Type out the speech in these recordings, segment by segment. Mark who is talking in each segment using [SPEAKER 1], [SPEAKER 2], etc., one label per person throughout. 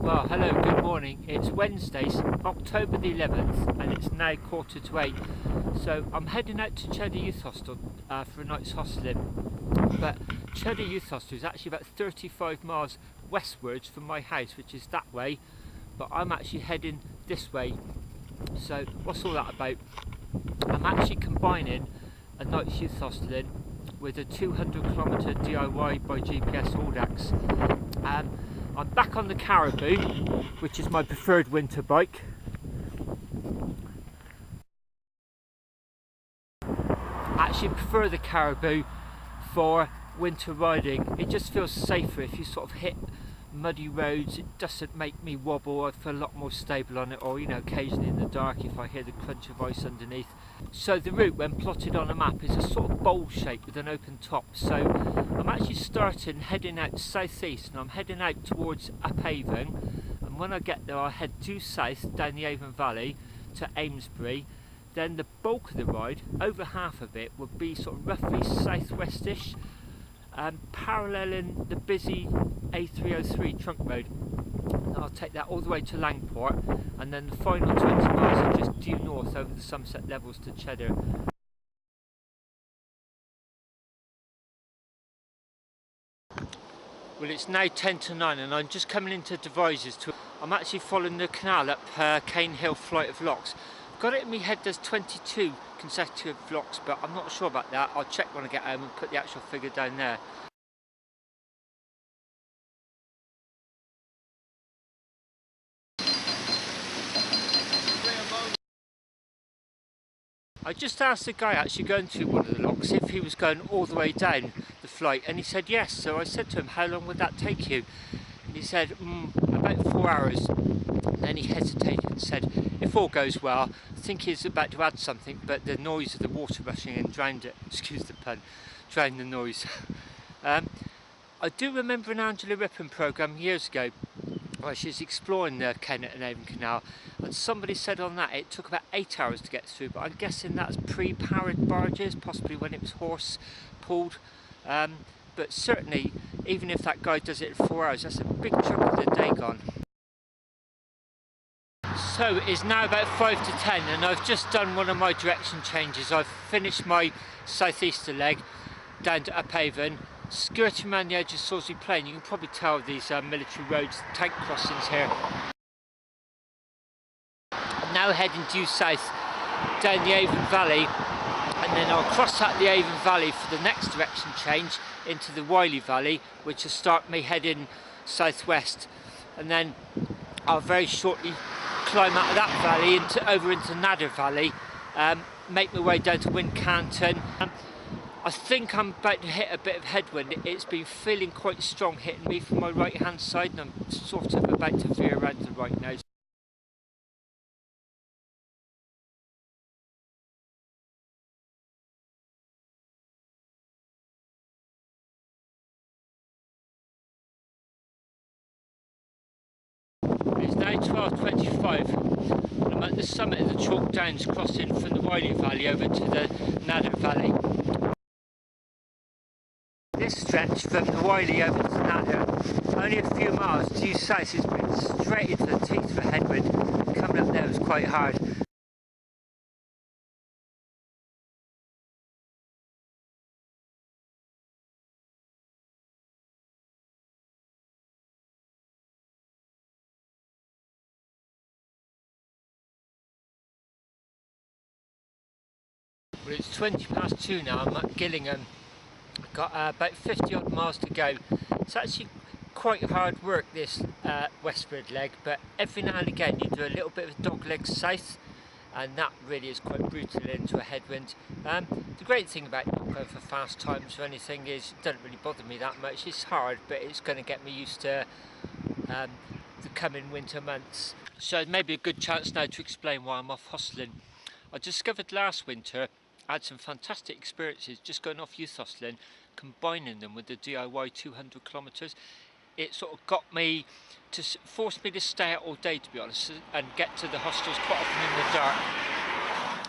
[SPEAKER 1] Well, hello, good morning. It's Wednesday, October the 11th, and it's now 7:45. So I'm heading out to Cheddar Youth Hostel for a night's hosteling. But Cheddar Youth Hostel is actually about 35 miles westwards from my house, which is that way. But I'm actually heading this way. So what's all that about? I'm actually combining a night's youth hosteling with a 200-kilometre DIY by GPS Audax. I'm back on the Caribou, which is my preferred winter bike. I actually prefer the Caribou for winter riding. It just feels safer if you sort of hit muddy roads. It doesn't make me wobble. I feel a lot more stable on it, or occasionally in the dark if I hear the crunch of ice underneath. So the route, when plotted on a map, is a sort of bowl shape with an open top. So I'm actually heading out southeast, and I'm heading out towards Upavon, and when I get there I'll head due south down the Avon Valley to Amesbury. Then the bulk of the ride, over half of it, will be sort of roughly southwestish, paralleling the busy A303 trunk road. And I'll take that all the way to Langport, and then the final 20 miles are just due north over the sunset levels to Cheddar. Well, it's now 10 to 9 and I'm just coming into Devizes. I'm actually following the canal up Cane Hill Flight of Locks. I've got it in my head there's 22 consecutive locks, but I'm not sure about that. I'll check when I get home and put the actual figure down there. I just asked the guy actually going through one of the locks if he was going all the way down the flight, and he said yes. So I said to him, how long would that take you? And he said, about 4 hours. And then he hesitated and said, if all goes well. I think he's about to add something, but the noise of the water rushing in drowned it. Excuse the pun, drowned the noise. I do remember an Angela Rippon programme years ago where she was exploring the Kennet and Avon Canal, and somebody said on that it took about 8 hours to get through, but I'm guessing that's pre-powered barges, possibly when it was horse pulled. But certainly, even if that guy does it in 4 hours, that's a big chunk of the day gone. So it's now about 5 to 10 and I've just done one of my direction changes. I've finished my southeaster leg down to Upavon, skirting around the edge of Salisbury Plain. You can probably tell these military roads, tank crossings here. I'm now heading due south down the Avon Valley, and then I'll cross out the Avon Valley for the next direction change into the Wiley Valley, which will start me heading southwest, and then I'll very shortly climb out of that valley over into Nadder Valley, make my way down to Wincanton. I think I'm about to hit a bit of headwind. It's been feeling quite strong hitting me from my right hand side, and I'm sort of about to veer around to the right now. It's now 12:25 and I'm at the summit of the Chalk Downs, crossing from the Wiley Valley over to the Nadder Valley. This stretch from the Wiley over to Nadder, only a few miles due south, has been straight into the teeth of a headwind. Coming up there was quite hard. Well, it's 20 past 2 now. I'm at Gillingham. I've got about 50 odd miles to go. It's actually quite hard work, this westward leg, but every now and again you do a little bit of dog leg south, and that really is quite brutal into a headwind. The great thing about not going for fast times or anything is it doesn't really bother me that much. It's hard, but it's going to get me used to the coming winter months. So maybe a good chance now to explain why I'm off hosteling. I discovered last winter I had some fantastic experiences just going off youth hosteling, combining them with the DIY 200 kilometres. It sort of forced me to stay out all day, to be honest, and get to the hostels quite often in the dark.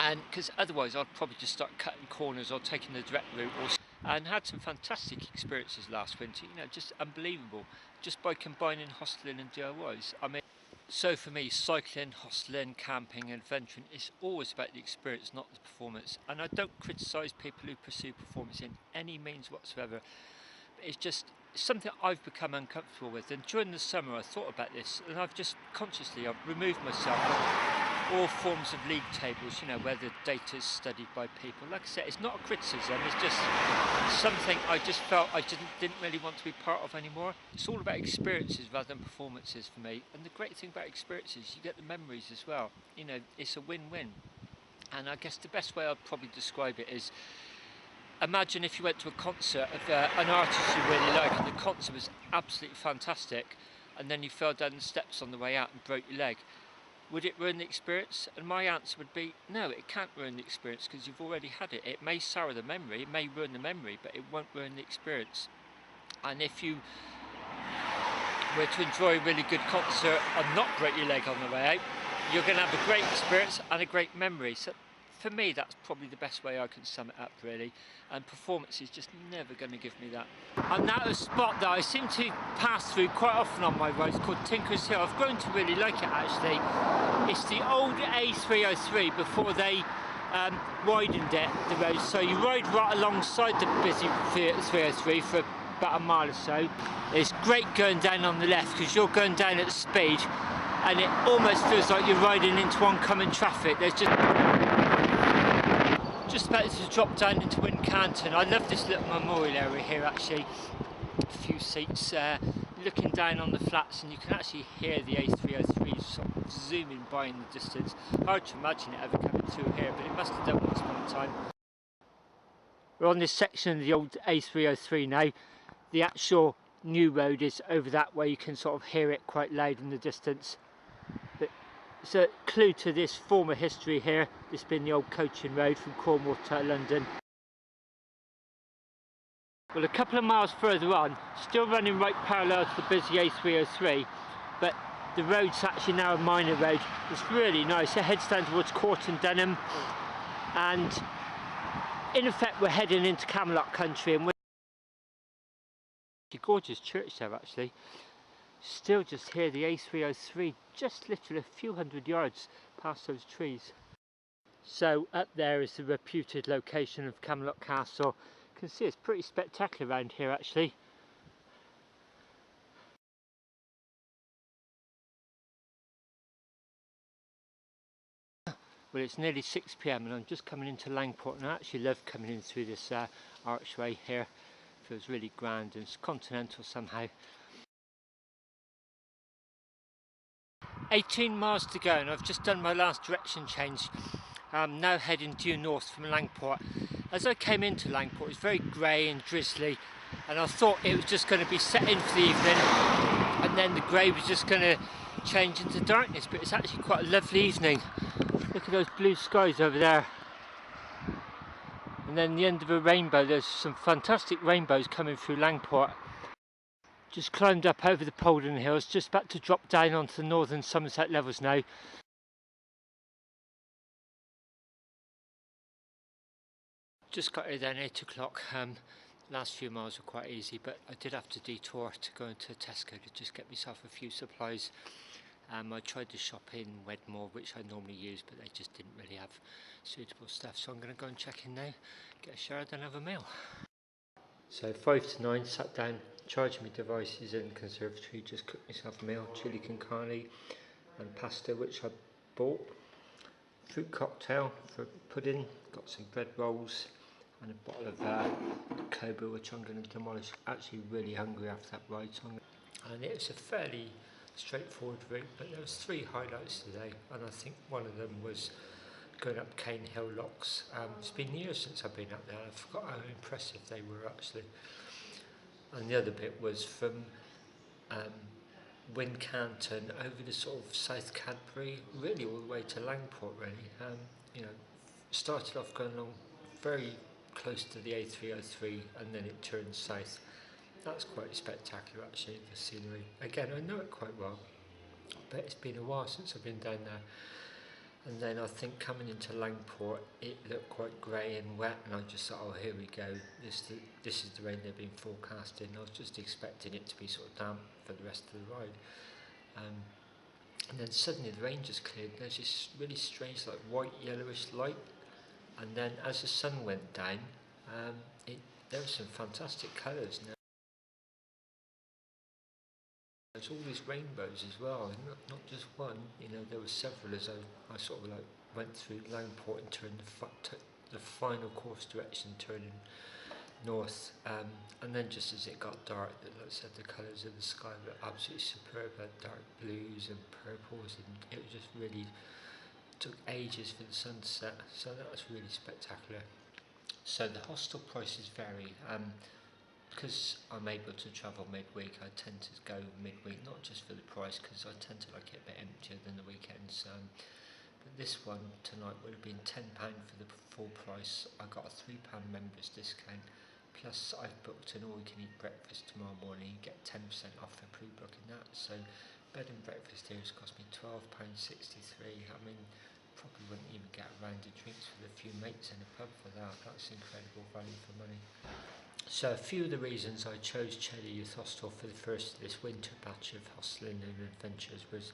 [SPEAKER 1] And because otherwise I'd probably just start cutting corners or taking the direct route. and had some fantastic experiences last winter, you know, just unbelievable, just by combining hosteling and DIYs. I mean, so for me, cycling, hosteling, camping, adventuring is always about the experience, not the performance. And I don't criticise people who pursue performance in any means whatsoever. It's just something I've become uncomfortable with, and during the summer I thought about this, and I've removed myself from all forms of league tables, you know, where the data is studied by people. Like I said, it's not a criticism, it's just something I just felt I didn't really want to be part of anymore. It's all about experiences rather than performances for me, and the great thing about experiences, you get the memories as well. You know, it's a win-win. And I guess the best way I'd probably describe it is, imagine if you went to a concert of an artist you really like, and the concert was absolutely fantastic, and then you fell down the steps on the way out and broke your leg. Would it ruin the experience? And my answer would be, no, it can't ruin the experience because you've already had it. It may sour the memory, it may ruin the memory, but it won't ruin the experience. And if you were to enjoy a really good concert and not break your leg on the way out, you're going to have a great experience and a great memory. So for me, that's probably the best way I can sum it up, really. And performance is just never going to give me that. I'm now at a spot that I seem to pass through quite often on my roads called Tinker's Hill. I've grown to really like it, actually. It's the old A303 before they widened it, the road. So you ride right alongside the busy 303 for about a mile or so. It's great going down on the left because you're going down at speed, and it almost feels like you're riding into oncoming traffic. There's just about to drop down into Wincanton. I love this little memorial area here, actually. A few seats looking down on the flats, and you can actually hear the A303 sort of zooming by in the distance. Hard to imagine it ever coming through here, but it must have done once upon a time. We're on this section of the old A303 now. The actual new road is over that way. You can sort of hear it quite loud in the distance. But it's a clue to this former history here. This being the old coaching road from Cornwall to London. Well, a couple of miles further on, still running right parallel to the busy A303, but the road's actually now a minor road. It's really nice. It heads down towards Corton Denham, and in effect we're heading into Camelot country, and we're a gorgeous church there, actually. Still just hear the A303 just literally a few hundred yards past those trees. So up there is the reputed location of Camelot Castle. You can see it's pretty spectacular around here, actually. Well, it's nearly 6 PM and I'm just coming into Langport, and I actually love coming in through this archway here. It feels really grand and it's continental somehow. 18 miles to go, and I've just done my last direction change. I'm now heading due north from Langport. As I came into Langport, it was very grey and drizzly, and I thought it was just going to be set in for the evening, and then the grey was just going to change into darkness, but it's actually quite a lovely evening. Look at those blue skies over there. And then the end of a rainbow. There's some fantastic rainbows coming through Langport. Just climbed up over the Poldon Hills, just about to drop down onto the northern Somerset levels now. Just got here then, 8 o'clock. Last few miles were quite easy, but I did have to detour to go into Tesco to just get myself a few supplies. I tried to shop in Wedmore, which I normally use, but they just didn't really have suitable stuff. So I'm going to go and check in now, get a shower, then have a meal. So 5 to 9, sat down, charged my devices in the conservatory, just cooked myself a meal, chili con carne and pasta, which I bought. Fruit cocktail for pudding, got some bread rolls and a bottle of Cobra, which I'm going to demolish. Actually really hungry after that ride, so and it was a fairly straightforward route, but there was 3 highlights today, and I think one of them was going up Cane Hill Locks. It's been years since I've been up there, I forgot how impressive they were actually. And the other bit was from Wincanton over the sort of South Cadbury, really all the way to Langport, really. You know, started off going along very close to the A303, and then it turned south. That's quite spectacular, actually, the scenery. Again, I know it quite well, but it's been a while since I've been down there. And then I think coming into Langport it looked quite grey and wet, and I just thought, oh, here we go, this is the rain they've been forecasting. I was just expecting it to be sort of damp for the rest of the ride. And then suddenly the rain just cleared, and there's this really strange like white yellowish light, and then as the sun went down, there were some fantastic colours. There's all these rainbows as well, and not just one. You know, there were several as I sort of like went through Langport and turned the final course direction, turning north, and then just as it got dark, like I said, the colours of the sky were absolutely superb. Dark blues and purples, and it just really took ages for the sun to set. So that was really spectacular. So the hostel prices vary. Because I'm able to travel midweek, I tend to go midweek, not just for the price, because I tend to like it a bit emptier than the weekends. But this one tonight would have been £10 for the full price. I got a £3 members discount, plus I've booked an all-you-can-eat breakfast tomorrow morning. You get 10% off for pre-booking that. So bed and breakfast here has cost me £12.63. I mean, probably wouldn't even get a round of drinks with a few mates in a pub for that. That's incredible value for money. So a few of the reasons I chose Cheddar Youth Hostel for the first of this winter batch of hosteling and adventures was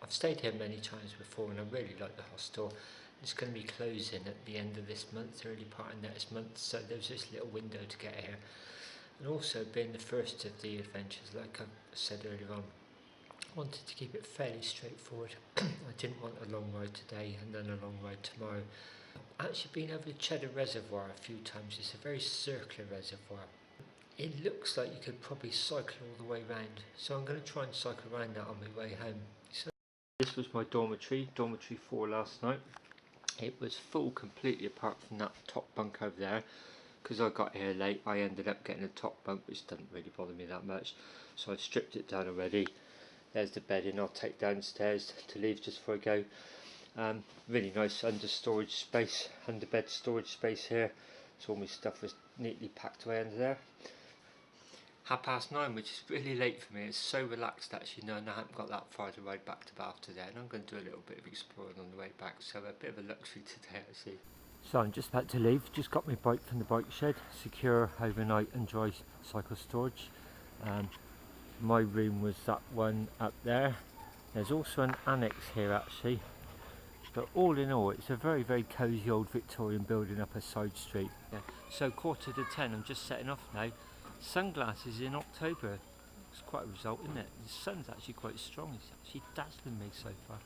[SPEAKER 1] I've stayed here many times before, and I really like the hostel. It's going to be closing at the end of this month, early part of next month, so there's this little window to get here. And also being the first of the adventures, like I said earlier on, I wanted to keep it fairly straightforward. I didn't want a long ride today and then a long ride tomorrow. I've actually been over the Cheddar Reservoir a few times. It's a very circular reservoir. It looks like you could probably cycle all the way round, so I'm going to try and cycle around that on my way home. So this was my dormitory 4 last night. It was full completely apart from that top bunk over there. Because I got here late, I ended up getting a top bunk, which doesn't really bother me that much, so I've stripped it down already. There's the bedding I'll take downstairs to leave just before I go. Really nice under storage space, under bed storage space here, so all my stuff was neatly packed away under there. 9:30, which is really late for me. It's so relaxed actually, knowing I haven't got that far to ride back to Bath today, and I'm going to do a little bit of exploring on the way back, so a bit of a luxury today actually. So I'm just about to leave, just got my bike from the bike shed, secure overnight and dry cycle storage. My room was that one up there. There's also an annex here actually, but all in all it's a very cosy old Victorian building up a side street. Yeah. So 9:45, I'm just setting off now. Sunglasses in October, it's quite a result, isn't it? The sun's actually quite strong, it's actually dazzling me so far.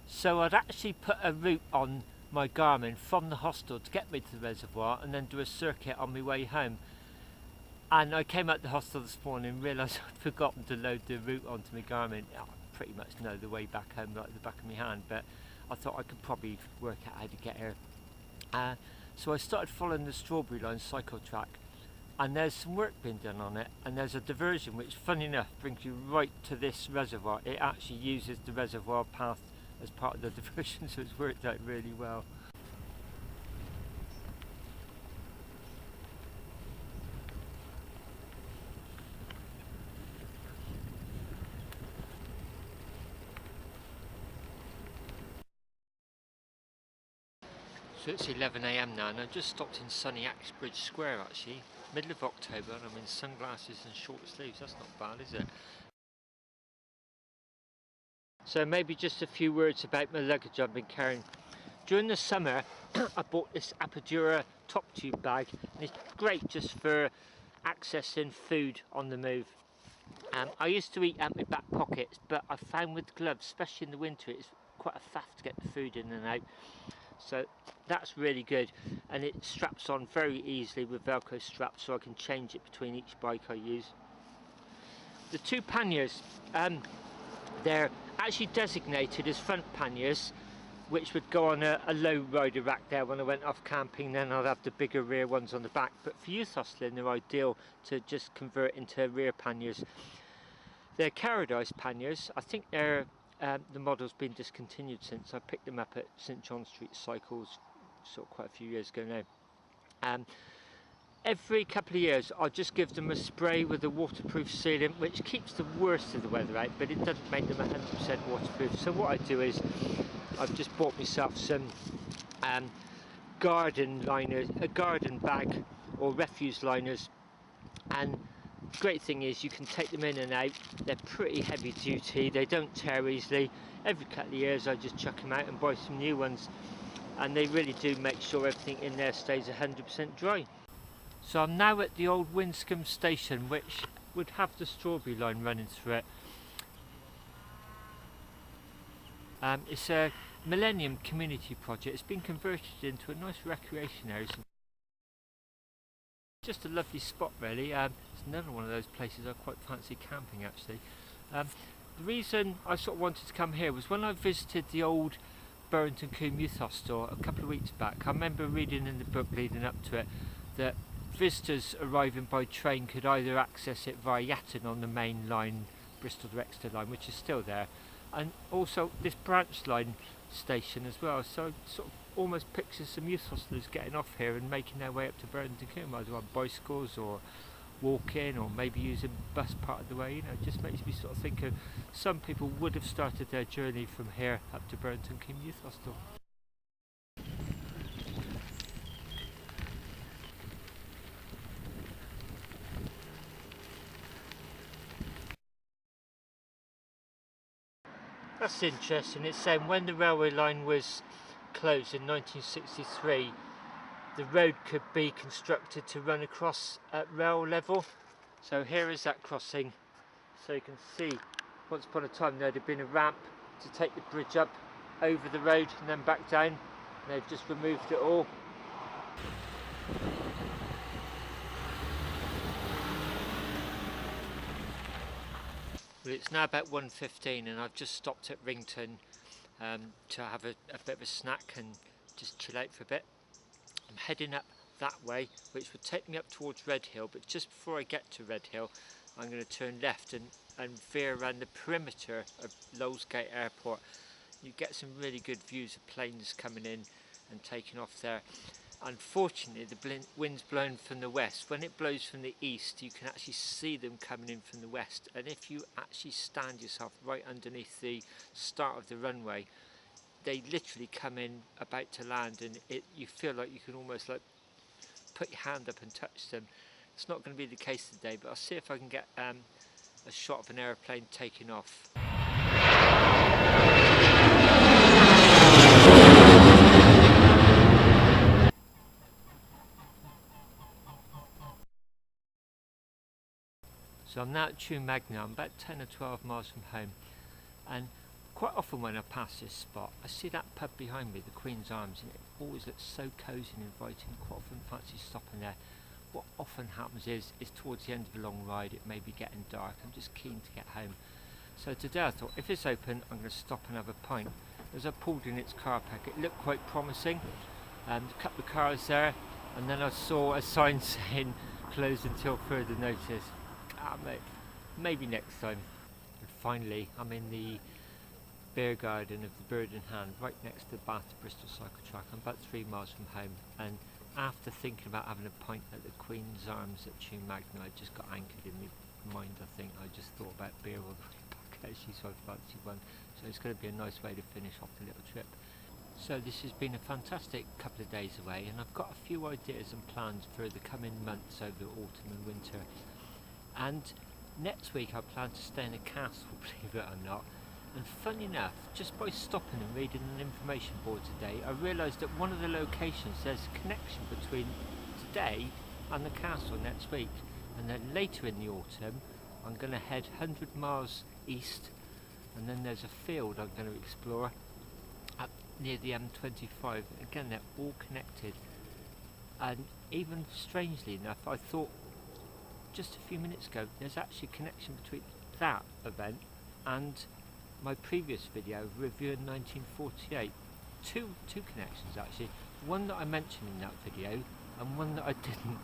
[SPEAKER 1] So I'd actually put a route on my Garmin from the hostel to get me to the reservoir and then do a circuit on my way home. And I came out the hostel this morning and realised I'd forgotten to load the route onto my Garmin. I pretty much know the way back home like the back of my hand, but I thought I could probably work out how to get here. So I started following the Strawberry Line cycle track, and there's some work being done on it, and there's a diversion which, funny enough, brings you right to this reservoir. It actually uses the reservoir path as part of the diversion, so it's worked out really well. So it's 11 AM now, and I've just stopped in sunny Axbridge Square actually, middle of October, and I'm in sunglasses and short sleeves. That's not bad, is it? So maybe just a few words about my luggage I've been carrying. During the summer I bought this Apodura top tube bag, and it's great just for accessing food on the move. I used to eat out my back pockets, but I found with gloves, especially in the winter, it's quite a faff to get the food in and out. So that's really good, and it straps on very easily with Velcro straps, so I can change it between each bike I use. The two panniers, they're actually designated as front panniers, which would go on a low rider rack there when I went off camping. Then I'd have the bigger rear ones on the back, but for youth hosteling they're ideal to just convert into rear panniers. They're Paradise panniers. I think they're the model's been discontinued since. I picked them up at St John Street Cycles sort of quite a few years ago now. Every couple of years I'll just give them a spray with a waterproof sealant, which keeps the worst of the weather out, but it doesn't make them 100% waterproof. So what I do is I've just bought myself some garden liners, a garden bag or refuse liners, and great thing is you can take them in and out. They're pretty heavy duty, they don't tear easily. Every couple of years I just chuck them out and buy some new ones, and they really do make sure everything in there stays 100% dry. So I'm now at the old Winscombe station, which would have the strawberry line running through it. It's a Millennium Community Project. It's been converted into a nice recreation area. Just a lovely spot really. It's another one of those places I quite fancy camping actually. The reason I sort of wanted to come here was when I visited the old Burrington Combe Youth Hostel a couple of weeks back. I remember reading in the book leading up to it that visitors arriving by train could either access it via Yatton on the main line, Bristol to Exeter line, which is still there, and also this branch line station as well. So it sort of almost pictures some youth hostelers getting off here and making their way up to Burrington Combe, either on bicycles or walking or maybe using bus part of the way. You know, it just makes me sort of think of some people would have started their journey from here up to Burrington Combe Youth Hostel. That's interesting. It's saying when the railway line was closed in 1963, the road could be constructed to run across at rail level. So here is that crossing. So you can see once upon a time there'd have been a ramp to take the bridge up over the road and then back down. And they've just removed it all. Well, it's now about 1:15 and I've just stopped at Rington to have a bit of a snack and just chill out for a bit. I'm heading up that way, which would take me up towards Redhill, but just before I get to Redhill I'm going to turn left and veer around the perimeter of Lowesgate Airport. You get some really good views of planes coming in and taking off there. Unfortunately the wind's blowing from the west. When it blows from the east you can actually see them coming in from the west, and if you actually stand yourself right underneath the start of the runway, they literally come in about to land, and you feel like you can almost like put your hand up and touch them. It's not going to be the case today, but I'll see if I can get a shot of an aeroplane taking off. So I'm now at Cheddar Youth. I'm about 10 or 12 miles from home, and quite often when I pass this spot I see that pub behind me, the Queen's Arms, and it always looks so cosy and inviting. Quite often fancy stopping there. What often happens is towards the end of a long ride it may be getting dark. I'm just keen to get home. So today I thought if it's open I'm going to stop and have a pint. As I pulled in its car park it looked quite promising, and a couple of cars there, and then I saw a sign saying closed until further notice. Mate, maybe next time. And finally I'm in the beer garden of the Bird in Hand, right next to the Bath to Bristol cycle track. I'm about 3 miles from home, and after thinking about having a pint at the Queen's Arms at Cheddar Youth, I just got anchored in my mind. I think I just thought about beer all the way back actually, so I fancied one. So it's going to be a nice way to finish off the little trip. So this has been a fantastic couple of days away, and I've got a few ideas and plans for the coming months over autumn and winter. And next week I plan to stay in a castle, believe it or not. And funny enough, just by stopping and reading an information board today, I realised that one of the locations there's a connection between today and the castle next week. And then later in the autumn I'm going to head 100 miles east, and then there's a field I'm going to explore up near the M25. Again, they're all connected, and even strangely enough I thought just a few minutes ago there's actually a connection between that event and my previous video reviewing 1948. Two connections actually, one that I mentioned in that video and one that I didn't.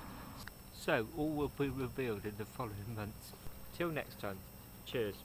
[SPEAKER 1] So all will be revealed in the following months. Till next time, cheers.